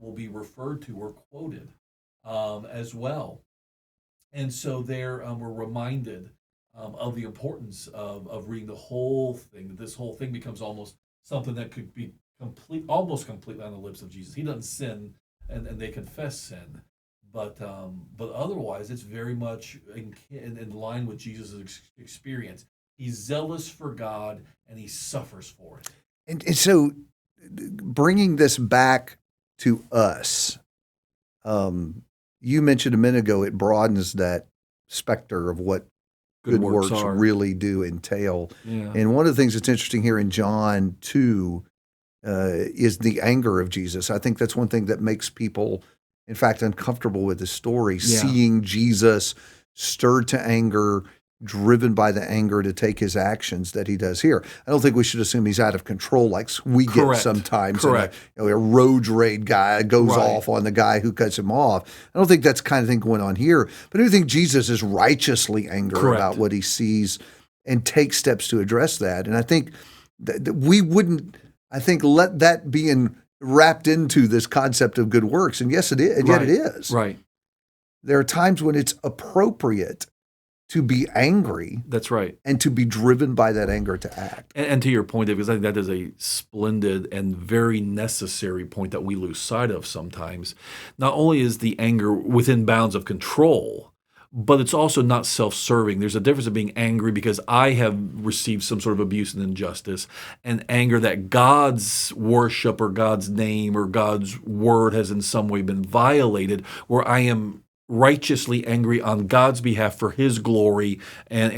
will be referred to or quoted as well. And so there we're reminded of the importance of reading the whole thing. That this whole thing becomes almost something that could be almost completely on the lips of Jesus. He doesn't sin, and they confess sin, but otherwise, it's very much in line with Jesus' experience. He's zealous for God, and he suffers for it. And so, bringing this back to us, you mentioned a minute ago, it broadens that specter of what good works really do entail. Yeah. And one of the things that's interesting here in John 2 is the anger of Jesus. I think that's one thing that makes people, in fact, uncomfortable with the story, seeing Jesus stirred to anger, driven by the anger to take his actions that he does here. I don't think we should assume he's out of control like we get sometimes. Correct. A road rage guy goes off on the guy who cuts him off. I don't think that's the kind of thing going on here. But I do think Jesus is righteously angry about what he sees and takes steps to address that. And I think that we wouldn't, let that be wrapped into this concept of good works. And yes, it is. And yet it is. Right. There are times when it's appropriate to be angry. That's right. And to be driven by that anger to act. And to your point, Dave, because I think that is a splendid and very necessary point that we lose sight of sometimes. Not only is the anger within bounds of control, but it's also not self-serving. There's a difference of being angry because I have received some sort of abuse and injustice, and anger that God's worship or God's name or God's word has in some way been violated, where I am righteously angry on God's behalf for his glory and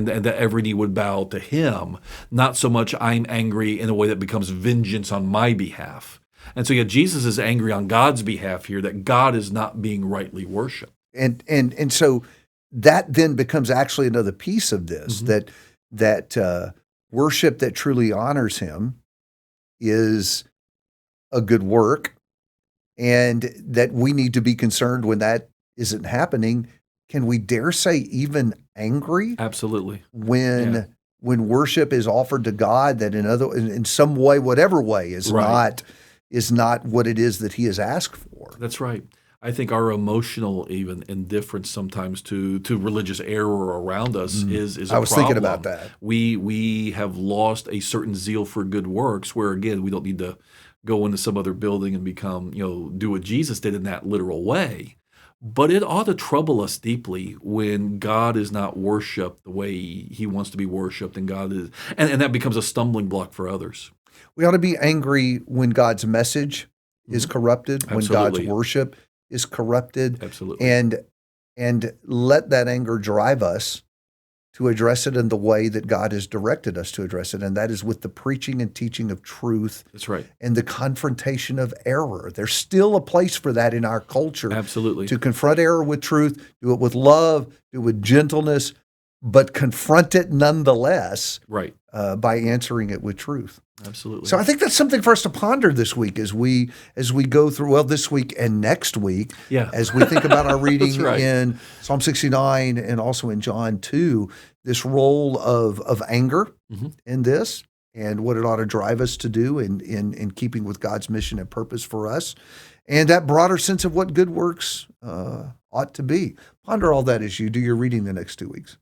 that every knee would bow to him. Not so much I'm angry in a way that becomes vengeance on my behalf. And so, Jesus is angry on God's behalf here, that God is not being rightly worshiped. And so that then becomes actually another piece of this, that worship that truly honors him is a good work, and that we need to be concerned when that isn't happening. Can we dare say even angry? Absolutely. When worship is offered to God that in some way, whatever way, is not what it is that he has asked for. That's right. I think our emotional even indifference sometimes to religious error around us is a problem. I was thinking about that. We have lost a certain zeal for good works, where again we don't need to go into some other building and become, do what Jesus did in that literal way. But it ought to trouble us deeply when God is not worshipped the way he wants to be worshipped, and God is, and that becomes a stumbling block for others. We ought to be angry when God's message is corrupted, when God's worship is corrupted. Absolutely. And let that anger drive us to address it in the way that God has directed us to address it, and that is with the preaching and teaching of truth. That's right. And the confrontation of error. There's still a place for that in our culture. Absolutely. To confront error with truth, do it with love, do it with gentleness, but confront it nonetheless by answering it with truth. Absolutely. So I think that's something for us to ponder this week as we go through, this week and next week, as we think about our reading in Psalm 69 and also in John 2, this role of anger in this and what it ought to drive us to do in keeping with God's mission and purpose for us, and that broader sense of what good works ought to be. Ponder all that as you do your reading the next 2 weeks.